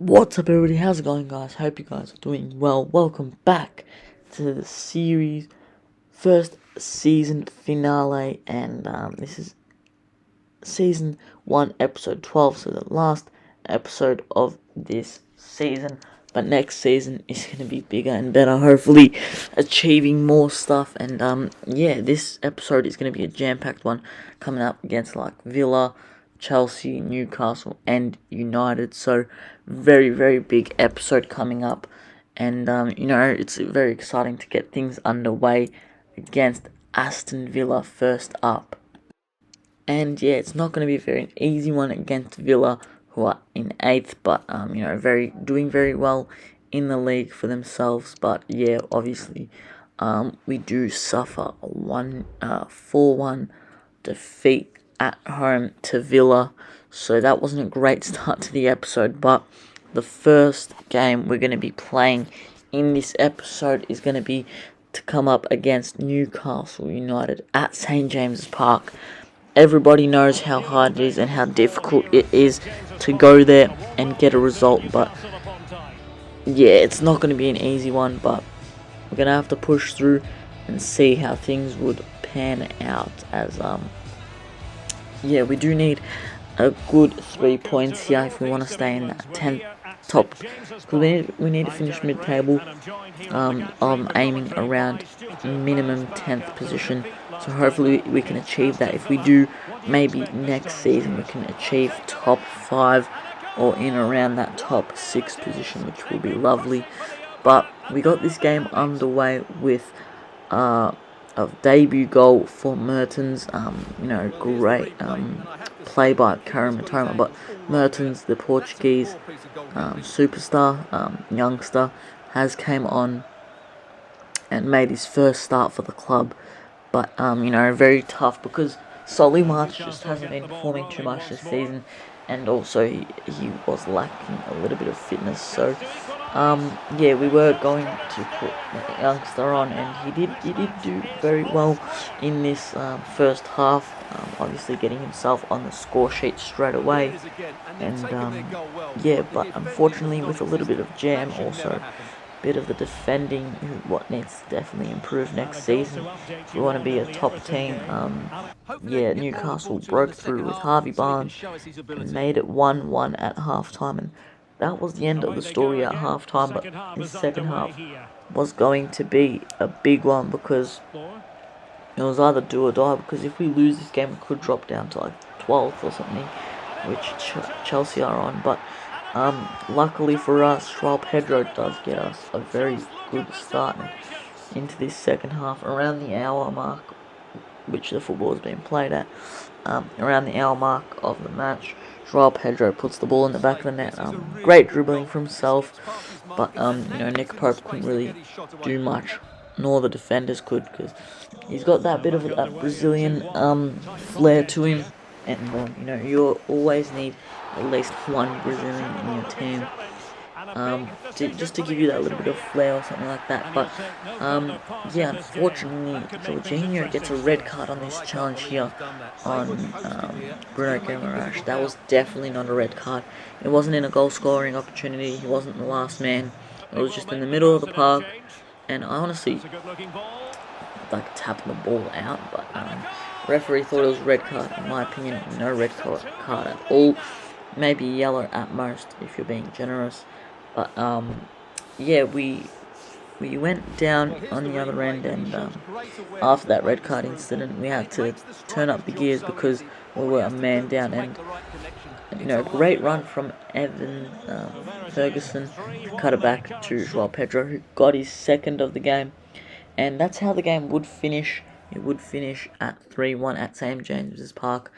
What's up, everybody? How's it going, guys? Hope you guys are doing well. Welcome back to the series first season finale, and this is season 1, episode 12, so the last episode of this season. But next season is going to be bigger and better, hopefully achieving more stuff. And this episode is going to be a jam-packed one, coming up against like Villa, Chelsea, Newcastle, and United. So very, very big episode coming up. And it's very exciting to get things underway against Aston Villa first up. And yeah, it's not going to be a very easy one against Villa, who are in 8th, but doing very well in the league for themselves. But yeah, obviously, we do suffer a 4-1 defeat at home to Villa, so that wasn't a great start to the episode. But the first game we're going to be playing in this episode is going to be to come up against Newcastle United at St James's Park. Everybody knows how hard it is and how difficult it is to go there and get a result, but yeah, it's not going to be an easy one, but we're going to have to push through and see how things would pan out, as we do need a good 3 points here if we want to stay in that 10th top, because we need to finish mid-table. I'm aiming around minimum 10th position, so hopefully we can achieve that. If we do, maybe next season we can achieve top 5 or in around that top 6 position, which will be lovely. But we got this game underway with a debut goal for Mertens. Great play by Karim Matoma, but Mertens, the Portuguese superstar, youngster, has came on and made his first start for the club. But very tough because Solly March just hasn't been performing too much this season, and also he was lacking a little bit of fitness. So we were going to put the youngster on, and he did do very well in this first half. Obviously getting himself on the score sheet straight away, and but unfortunately with a little bit of jam, also bit of the defending, what needs to definitely improve next season if we want to be a top team. Newcastle broke through with Harvey Barnes and made it 1-1 at half-time, and that was the end of the story at half-time. But this second half was going to be a big one, because it was either do or die, because if we lose this game, we could drop down to like 12th or something, which Chelsea are on. But luckily for us, Joao Pedro does get us a very good start into this second half. Around the hour mark, which the football has been played at, around the hour mark of the match, Joao Pedro puts the ball in the back of the net. Great dribbling from himself, but Nick Pope couldn't really do much, nor the defenders could, because he's got that bit of that Brazilian flair to him, and you always need at least one Brazilian in your team, just to give you that little bit of flair or something like that. But unfortunately, Jorginho gets a red card on this challenge here on Bruno Guimaraes. That was definitely not a red card. It wasn't in a goal scoring opportunity. He wasn't the last man. It was just in the middle of the park, and I honestly like tapping the ball out, but referee thought it was a red card. In my opinion, no red card at all. Maybe yellow at most if you're being generous. But we went down on the other end, and after that red card incident, we had to turn up the gears because we were a man down. And great run from Evan Ferguson to cut it back to Joao Pedro, who got his second of the game. And that's how the game would finish. It would finish at 3-1 at St James's Park.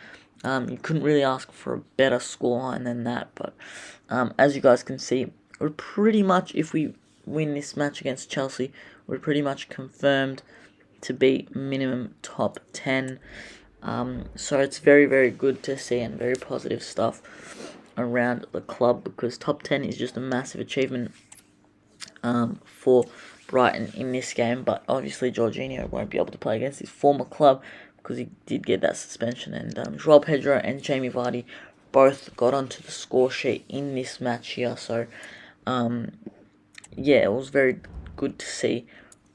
You couldn't really ask for a better scoreline than that. But as you guys can see, we're pretty much, if we win this match against Chelsea, we're pretty much confirmed to be minimum top 10. So it's very, very good to see, and very positive stuff around the club, because top 10 is just a massive achievement for Brighton in this game. But obviously Jorginho won't be able to play against his former club because he did get that suspension, and Joao Pedro and Jamie Vardy both got onto the score sheet in this match here. So, yeah, it was very good to see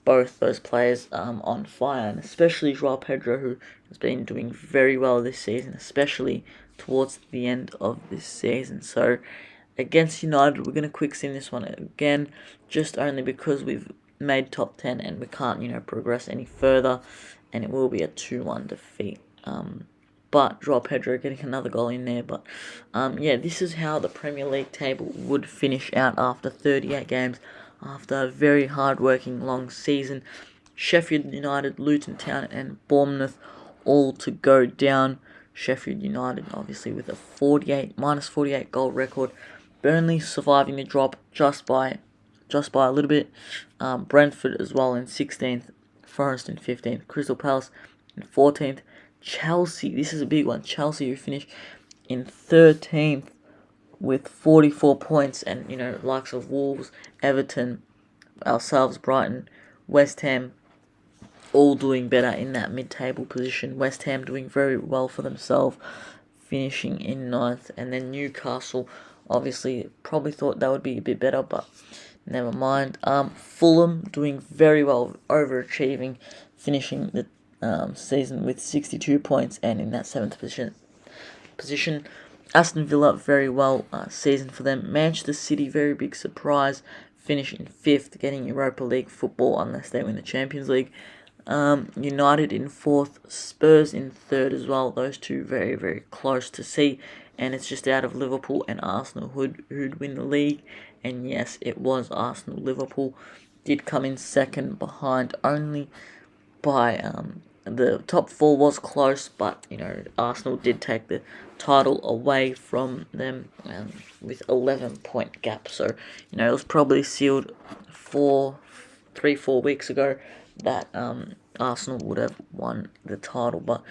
both those players on fire, and especially Joao Pedro, who has been doing very well this season, especially towards the end of this season. So, against United, we're going to quick sim this one again, just only because we've made top 10 and we can't, progress any further, and it will be a 2-1 defeat. But Joao Pedro getting another goal in there. But yeah, this is how the Premier League table would finish out after 38 games, after a very hard-working long season. Sheffield United, Luton Town, and Bournemouth all to go down. Sheffield United, obviously, with a minus 48 goal record. Burnley surviving the drop just by a little bit. Brentford as well in 16th. Forest in 15th. Crystal Palace in 14th. Chelsea, this is a big one. Chelsea, who finished in 13th with 44 points, and likes of Wolves, Everton, ourselves, Brighton, West Ham, all doing better in that mid-table position. West Ham doing very well for themselves, finishing in 9th, and then Newcastle, obviously, probably thought that would be a bit better, but never mind. Fulham doing very well, overachieving, finishing the season with 62 points and in that 7th position. Aston Villa, very well season for them. Manchester City, very big surprise, finishing 5th, getting Europa League football unless they win the Champions League. United in 4th, Spurs in 3rd as well. Those two very, very close to see, and it's just out of Liverpool and Arsenal who'd win the league. And yes, it was Arsenal. Liverpool did come in 2nd, behind only by the top 4 was close, but Arsenal did take the title away from them with 11-point gap. So it was probably sealed 4 weeks ago that Arsenal would have won the title. But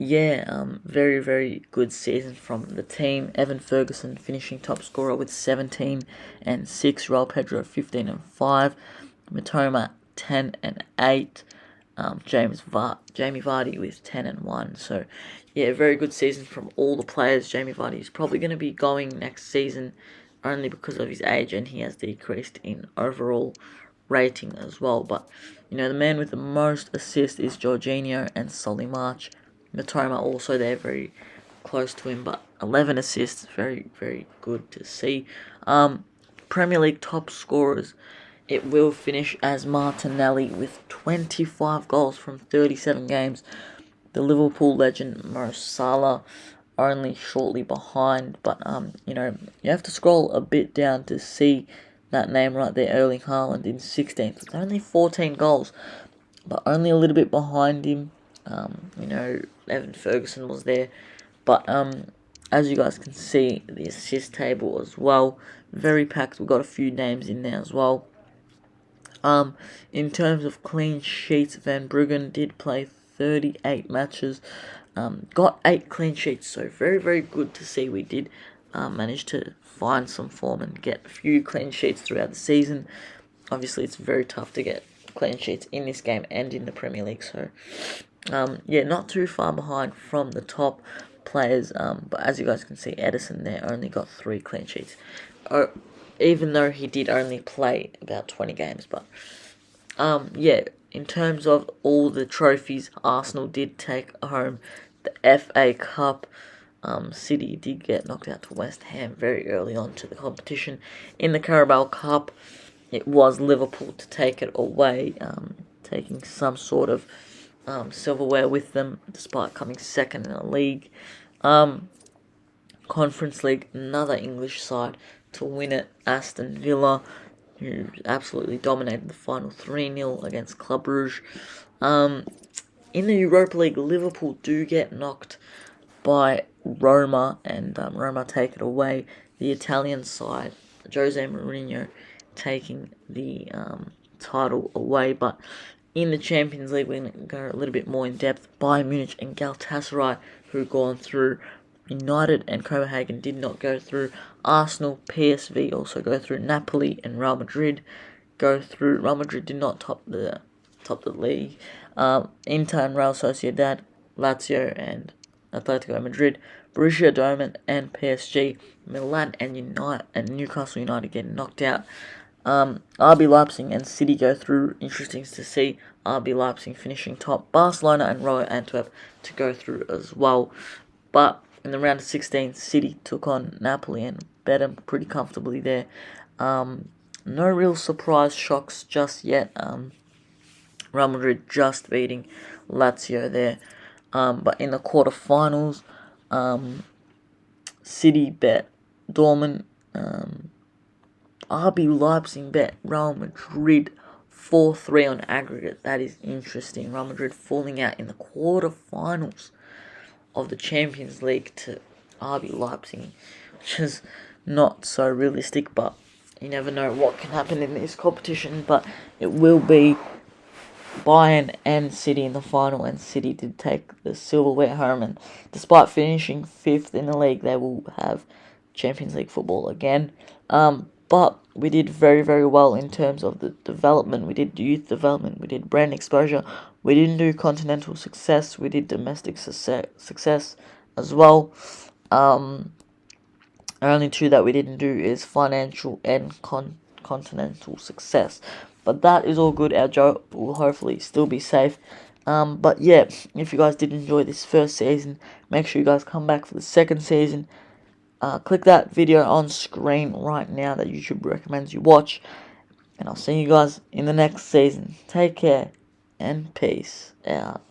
very, very good season from the team. Evan Ferguson finishing top scorer with 17 and 6. Joao Pedro 15 and 5. Matoma 10 and 8. Jamie Vardy with 10 and 1. So, yeah, very good season from all the players. Jamie Vardy is probably going to be going next season only because of his age, and he has decreased in overall rating as well. But, the man with the most assists is Jorginho and Solly March. Matoma also there, very close to him, but 11 assists, very, very good to see. Premier League top scorers, it will finish as Martinelli with 25 goals from 37 games. The Liverpool legend Mo Salah only shortly behind, but you have to scroll a bit down to see that name right there, Erling Haaland in 16th with only 14 goals, but only a little bit behind him. Evan Ferguson was there, but as you guys can see, the assist table as well, very packed. We've got a few names in there as well. In terms of clean sheets, Van Bruggen did play 38 matches, got 8 clean sheets, so very, very good to see. We did manage to find some form and get a few clean sheets throughout the season. Obviously, it's very tough to get clean sheets in this game and in the Premier League, so not too far behind from the top players, but as you guys can see, Edison there only got 3 clean sheets, even though he did only play about 20 games. But in terms of all the trophies, Arsenal did take home the FA Cup. City did get knocked out to West Ham very early on to the competition. In the Carabao Cup, it was Liverpool to take it away, taking some sort of silverware with them, despite coming 2nd in the league. Conference League, another English side to win it, Aston Villa, who absolutely dominated the final 3-0 against Club Brugge. In the Europa League, Liverpool do get knocked by Roma, and Roma take it away. The Italian side, Jose Mourinho, taking the title away. But in the Champions League, we're going to go a little bit more in depth. Bayern Munich and Galatasaray, who gone through. United and Copenhagen did not go through. Arsenal, PSV also go through. Napoli and Real Madrid go through. Real Madrid did not top the league. Inter and Real Sociedad, Lazio and Atletico Madrid, Borussia Dortmund, and PSG. Milan and Newcastle United get knocked out. RB Leipzig and City go through. Interesting to see RB Leipzig finishing top. Barcelona and Royal Antwerp to go through as well. But in the round of 16, City took on Napoli and bet them pretty comfortably there. No real surprise shocks just yet. Real Madrid just beating Lazio there. But in the quarterfinals, City bet Dortmund. RB Leipzig bet Real Madrid 4-3 on aggregate. That is interesting. Real Madrid falling out in the quarterfinals of the Champions League to RB Leipzig, which is not so realistic, but you never know what can happen in this competition. But it will be Bayern and City in the final, and City did take the silverware home, and despite finishing 5th in the league, they will have Champions League football again. But we did very, very well in terms of the development. We did youth development, we did brand exposure, we didn't do continental success, we did domestic success as well. Only two that we didn't do is financial and continental success. But that is all good. Our job will hopefully still be safe. But yeah, if you guys did enjoy this first season, make sure you guys come back for the second season. Click that video on screen right now that YouTube recommends you watch. And I'll see you guys in the next season. Take care and peace out.